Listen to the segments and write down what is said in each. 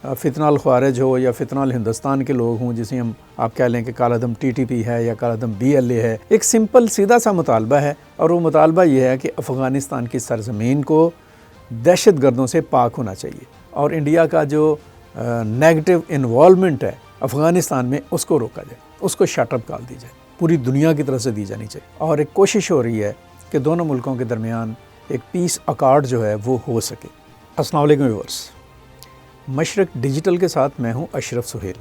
فتنہ الخوارج ہو یا فتنہ الہندوستان کے لوگ ہوں، جسے ہم آپ کہہ لیں کہ کالعدم ٹی ٹی پی ہے یا کالعدم BLA ہے، ایک سمپل سیدھا سا مطالبہ ہے، اور وہ مطالبہ یہ ہے کہ افغانستان کی سرزمین کو دہشت گردوں سے پاک ہونا چاہیے، اور انڈیا کا جو نیگیٹو انوالومنٹ ہے افغانستان میں اس کو روکا جائے، اس کو شٹ اپ کال دی جائے، پوری دنیا کی طرف سے دی جانی چاہیے، اور ایک کوشش ہو رہی ہے کہ دونوں ملکوں کے درمیان ایک پیس اکارڈ جو ہے وہ ہو سکے۔ السلام علیکم ویورز، مشرق ڈیجیٹل کے ساتھ میں ہوں اشرف سہیل۔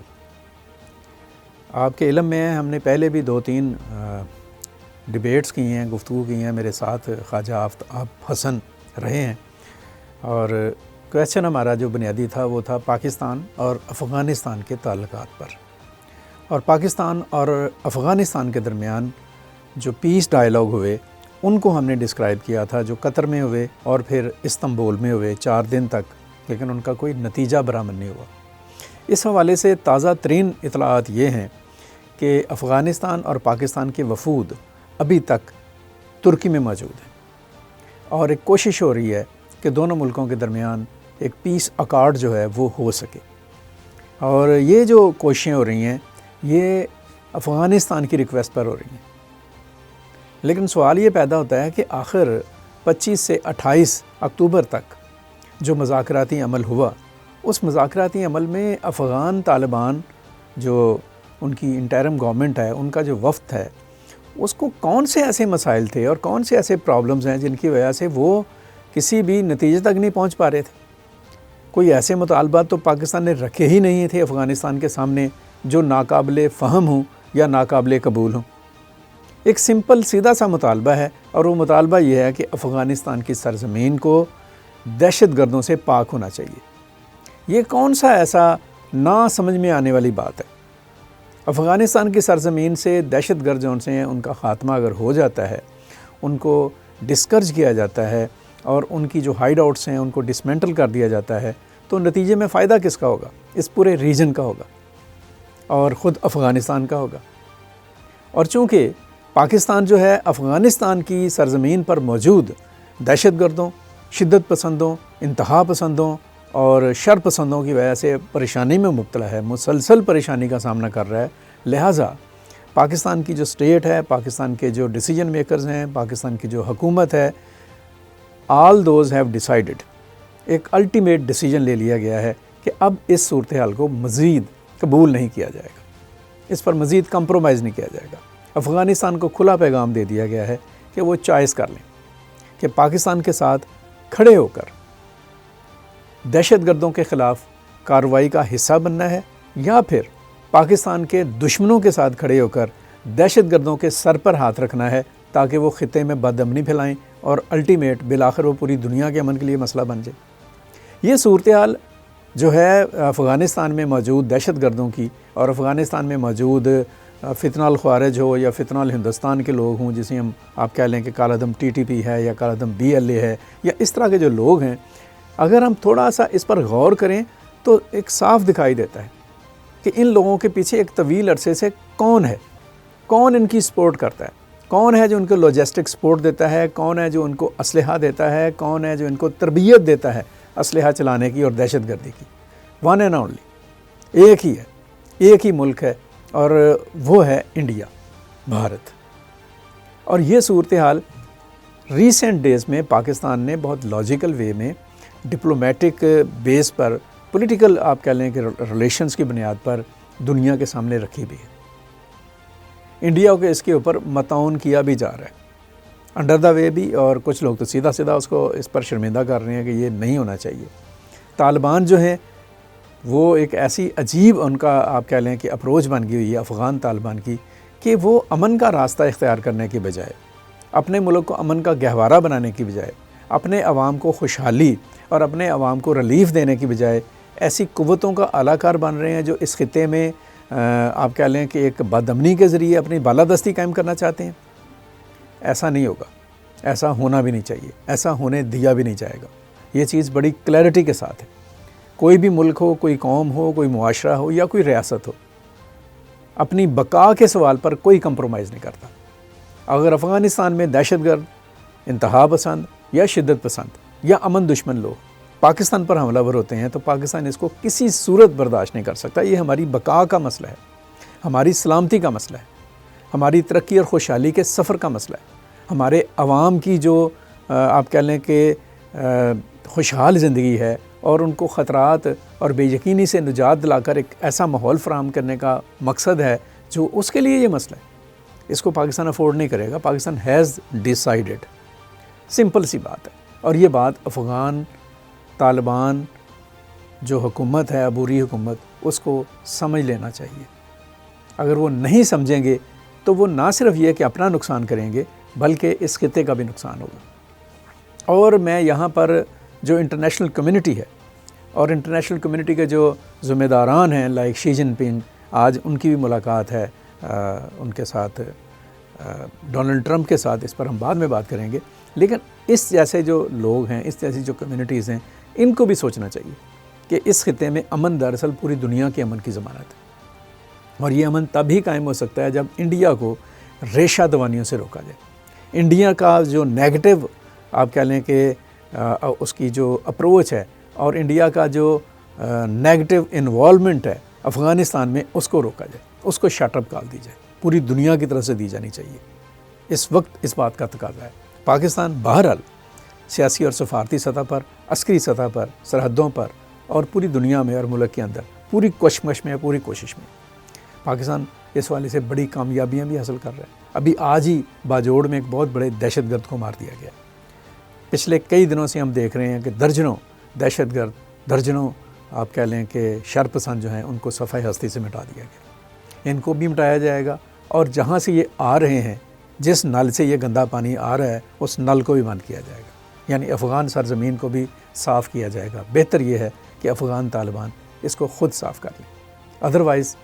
آپ کے علم میں ہے، ہم نے پہلے بھی 2-3 ڈیبیٹس کی ہیں، گفتگو کی ہیں، میرے ساتھ خواجہ آفتاب حسن رہے ہیں، اور کویسچن ہمارا جو بنیادی تھا وہ تھا پاکستان اور افغانستان کے تعلقات پر، اور پاکستان اور افغانستان کے درمیان جو پیس ڈائیلاگ ہوئے ان کو ہم نے ڈسکرائب کیا تھا، جو قطر میں ہوئے اور پھر استنبول میں ہوئے 4 دن تک، لیکن ان کا کوئی نتیجہ برآمد نہیں ہوا۔ اس حوالے سے تازہ ترین اطلاعات یہ ہیں کہ افغانستان اور پاکستان کے وفود ابھی تک ترکی میں موجود ہیں، اور ایک کوشش ہو رہی ہے کہ دونوں ملکوں کے درمیان ایک پیس اکارڈ جو ہے وہ ہو سکے، اور یہ جو کوششیں ہو رہی ہیں یہ افغانستان کی ریکویسٹ پر ہو رہی ہیں، لیکن سوال یہ پیدا ہوتا ہے کہ آخر 25 سے 28 اکتوبر تک جو مذاکراتی عمل ہوا، اس مذاکراتی عمل میں افغان طالبان جو ان کی انٹرم گورنمنٹ ہے، ان کا جو وفد ہے، اس کو کون سے ایسے مسائل تھے اور کون سے ایسے پرابلمز ہیں جن کی وجہ سے وہ کسی بھی نتیجے تک نہیں پہنچ پا رہے تھے۔ کوئی ایسے مطالبات تو پاکستان نے رکھے ہی نہیں تھے افغانستان کے سامنے جو ناقابل فہم ہوں یا ناقابل قبول ہوں۔ ایک سمپل سیدھا سا مطالبہ ہے، اور وہ مطالبہ یہ ہے کہ افغانستان کی سرزمین کو دہشت گردوں سے پاک ہونا چاہیے۔ یہ کون سا ایسا نہ سمجھ میں آنے والی بات ہے؟ افغانستان کی سرزمین سے دہشت گرد جو سے ہیں ان کا خاتمہ اگر ہو جاتا ہے، ان کو ڈسکرج کیا جاتا ہے، اور ان کی جو ہائیڈ آؤٹس ہیں ان کو ڈسمینٹل کر دیا جاتا ہے، تو نتیجے میں فائدہ کس کا ہوگا؟ اس پورے ریجن کا ہوگا، اور خود افغانستان کا ہوگا۔ اور چونکہ پاکستان جو ہے افغانستان کی سرزمین پر موجود دہشت گردوں، شدت پسندوں، انتہا پسندوں اور شر پسندوں کی وجہ سے پریشانی میں مبتلا ہے، مسلسل پریشانی کا سامنا کر رہا ہے، لہٰذا پاکستان کی جو اسٹیٹ ہے، پاکستان کے جو ڈیسیجن میکرز ہیں، پاکستان کی جو حکومت ہے، آل دوز ہیو ڈیسائیڈڈ، ایک الٹیمیٹ ڈیسیجن لے لیا گیا ہے کہ اب اس صورتحال کو مزید قبول نہیں کیا جائے گا، اس پر مزید کمپرومائز نہیں کیا جائے گا۔ افغانستان کو کھلا پیغام دے دیا گیا ہے کہ وہ چوائس کر لیں کہ پاکستان کے ساتھ کھڑے ہو کر دہشت گردوں کے خلاف کارروائی کا حصہ بننا ہے، یا پھر پاکستان کے دشمنوں کے ساتھ کھڑے ہو کر دہشت گردوں کے سر پر ہاتھ رکھنا ہے، تاکہ وہ خطے میں بدامنی پھیلائیں اور الٹیمیٹ بالآخر وہ پوری دنیا کے امن کے لیے مسئلہ بن جائے۔ یہ صورتحال جو ہے افغانستان میں موجود دہشت گردوں کی، اور افغانستان میں موجود فتنہ الخوارج ہو یا فتنہ الہندوستان کے لوگ ہوں، جسے ہم آپ کہہ لیں کہ کالعدم ٹی ٹی پی ہے یا کالعدم BLA ہے، یا اس طرح کے جو لوگ ہیں، اگر ہم تھوڑا سا اس پر غور کریں تو ایک صاف دکھائی دیتا ہے کہ ان لوگوں کے پیچھے ایک طویل عرصے سے کون ہے، کون ان کی سپورٹ کرتا ہے، کون ہے جو ان کو لاجسٹک سپورٹ دیتا ہے، کون ہے جو ان کو اسلحہ دیتا ہے، کون ہے جو ان کو تربیت دیتا ہے اسلحہ چلانے کی اور دہشت گردی کی۔ ون اینڈ اونلی ایک ہی ہے، ایک ہی ملک ہے، اور وہ ہے انڈیا، بھارت۔ اور یہ صورتحال ریسنٹ ڈیز میں پاکستان نے بہت لاجیکل وے میں ڈپلومیٹک بیس پر، پولیٹیکل آپ کہہ لیں کہ ریلیشنز کی بنیاد پر دنیا کے سامنے رکھی بھی ہے۔ انڈیا کو اس کے اوپر متعاون کیا بھی جا رہا ہے انڈر دا وے بھی، اور کچھ لوگ تو سیدھا اس کو اس پر شرمندہ کر رہے ہیں کہ یہ نہیں ہونا چاہیے۔ طالبان جو ہیں وہ ایک ایسی عجیب ان کا آپ کہہ لیں کہ اپروچ بن گئی ہوئی ہے افغان طالبان کی، کہ وہ امن کا راستہ اختیار کرنے کے بجائے، اپنے ملک کو امن کا گہوارہ بنانے کی بجائے، اپنے عوام کو خوشحالی اور اپنے عوام کو ریلیف دینے کی بجائے ایسی قوتوں کا اعلیٰ کار بن رہے ہیں جو اس خطے میں آپ کہہ لیں کہ ایک بدامنی کے ذریعے اپنی بالادستی قائم کرنا چاہتے ہیں۔ ایسا نہیں ہوگا، ایسا ہونا بھی نہیں چاہیے، ایسا ہونے دیا بھی نہیں جائے گا۔ یہ چیز بڑی کلیئرٹی کے ساتھ ہے۔ کوئی بھی ملک ہو، کوئی قوم ہو، کوئی معاشرہ ہو یا کوئی ریاست ہو، اپنی بقا کے سوال پر کوئی کمپرومائز نہیں کرتا۔ اگر افغانستان میں دہشت گرد، انتہا پسند یا شدت پسند یا امن دشمن لوگ پاکستان پر حملہ ور ہوتے ہیں تو پاکستان اس کو کسی صورت برداشت نہیں کر سکتا. یہ ہماری بقا کا مسئلہ ہے، ہماری سلامتی کا مسئلہ ہے، ہماری ترقی اور خوشحالی کے سفر کا مسئلہ ہے، ہمارے عوام کی جو آپ کہہ لیں کہ خوشحال زندگی ہے اور ان کو خطرات اور بے یقینی سے نجات دلا کر ایک ایسا ماحول فراہم کرنے کا مقصد ہے جو اس کے لیے یہ مسئلہ ہے. اس کو پاکستان افورڈ نہیں کرے گا. پاکستان ہیز ڈیسائیڈڈ، سمپل سی بات ہے. اور یہ بات افغان طالبان جو حکومت ہے، عبوری حکومت، اس کو سمجھ لینا چاہیے. اگر وہ نہیں سمجھیں گے تو وہ نہ صرف یہ کہ اپنا نقصان کریں گے بلکہ اس خطے کا بھی نقصان ہوگا. اور میں یہاں پر جو انٹرنیشنل کمیونٹی ہے اور انٹرنیشنل کمیونٹی کے جو ذمہ داران ہیں لائک شی جن پنگ، آج ان کی بھی ملاقات ہے ان کے ساتھ، ڈونلڈ ٹرمپ کے ساتھ، اس پر ہم بعد میں بات کریں گے. لیکن اس جیسے جو لوگ ہیں، اس جیسی جو کمیونٹیز ہیں، ان کو بھی سوچنا چاہیے کہ اس خطے میں امن دراصل پوری دنیا کے امن کی ضمانت ہے. اور یہ امن تب ہی قائم ہو سکتا ہے جب انڈیا کو ریشہ دوانیوں سے روکا جائے. انڈیا کا جو نیگیٹو آپ کہہ لیں کہ اس کی جو اپروچ ہے اور انڈیا کا جو نیگیٹو انوالومنٹ ہے افغانستان میں، اس کو روکا جائے، اس کو شٹ اپ کال دی جائے، پوری دنیا کی طرف سے دی جانی چاہیے. اس وقت اس بات کا تقاضا ہے. پاکستان بہرحال سیاسی اور سفارتی سطح پر، عسکری سطح پر، سرحدوں پر اور پوری دنیا میں اور ملک کے اندر پوری کشمکش میں، پوری کوشش میں پاکستان اس والے سے بڑی کامیابیاں بھی حاصل کر رہا ہے. ابھی آج ہی باجوڑ میں ایک بہت بڑے دہشت گرد کو مار دیا گیا. پچھلے کئی دنوں سے ہم دیکھ رہے ہیں کہ درجنوں دہشت گرد، درجنوں آپ کہہ لیں کہ شر پسند جو ہیں، ان کو صفحہ ہستی سے مٹا دیا گیا. ان کو بھی مٹایا جائے گا اور جہاں سے یہ آ رہے ہیں، جس نل سے یہ گندا پانی آ رہا ہے، اس نل کو بھی بند کیا جائے گا. یعنی افغان سرزمین کو بھی صاف کیا جائے گا. بہتر یہ ہے کہ افغان طالبان اس کو خود صاف کر لیں، ادروائز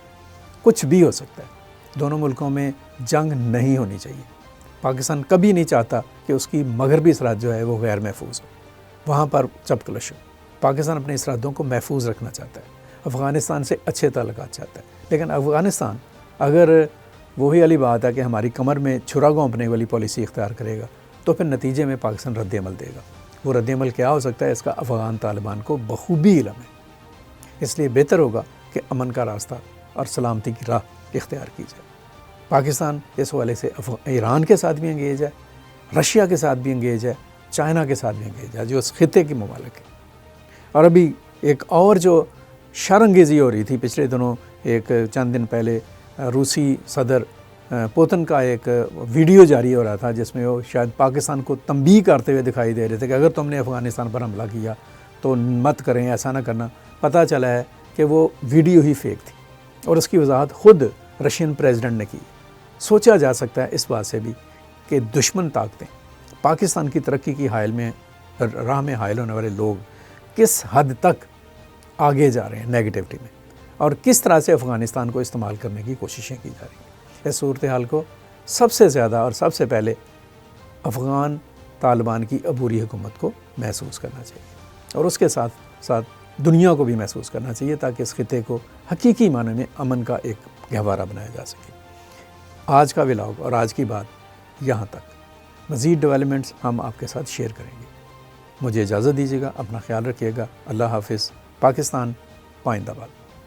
کچھ بھی ہو سکتا ہے. دونوں ملکوں میں جنگ نہیں ہونی چاہیے. پاکستان کبھی نہیں چاہتا کہ اس کی مغربی سرحد جو ہے وہ غیر محفوظ ہو، وہاں پر چپکلش ہو. پاکستان اپنی سرحدوں کو محفوظ رکھنا چاہتا ہے، افغانستان سے اچھے تعلقات چاہتا ہے. لیکن افغانستان اگر وہی والی بات ہے کہ ہماری کمر میں چھرا گھونپنے والی پالیسی اختیار کرے گا تو پھر نتیجے میں پاکستان رد عمل دے گا. وہ رد عمل کیا ہو سکتا ہے، اس کا افغان طالبان کو بخوبی علم ہے. اس لیے بہتر ہوگا کہ امن کا راستہ اور سلامتی کی راہ اختیار کی جائے. پاکستان اس حوالے سے ایران کے ساتھ بھی انگیج ہے، رشیا کے ساتھ بھی انگیج ہے، چائنا کے ساتھ بھی انگیج ہے جو اس خطے کی ممالک ہے. اور ابھی ایک اور جو شرانگیزی ہو رہی تھی پچھلے دنوں، ایک چند دن پہلے روسی صدر پوتن کا ایک ویڈیو جاری ہو رہا تھا جس میں وہ شاید پاکستان کو تنبیہ کرتے ہوئے دکھائی دے رہے تھے کہ اگر تم نے افغانستان پر حملہ کیا تو مت کریں، ایسا نہ کرنا. پتہ چلا ہے کہ وہ ویڈیو ہی فیک تھی اور اس کی وضاحت خود رشین پریزیڈنٹ نے کی. سوچا جا سکتا ہے اس بات سے بھی کہ دشمن طاقتیں، پاکستان کی ترقی کی حائل میں راہ میں حائل ہونے والے لوگ کس حد تک آگے جا رہے ہیں نیگیٹیوٹی میں، اور کس طرح سے افغانستان کو استعمال کرنے کی کوششیں کی جا رہی ہیں. اس صورتحال کو سب سے زیادہ اور سب سے پہلے افغان طالبان کی عبوری حکومت کو محسوس کرنا چاہیے اور اس کے ساتھ ساتھ دنیا کو بھی محسوس کرنا چاہیے تاکہ اس خطے کو حقیقی معنی میں امن کا ایک گہوارہ بنایا جا سکے. آج کا ولاگ اور آج کی بات یہاں تک. مزید ڈیولپمنٹس ہم آپ کے ساتھ شیئر کریں گے. مجھے اجازت دیجیے گا، اپنا خیال رکھیے گا. اللہ حافظ. پاکستان پائندہ باد.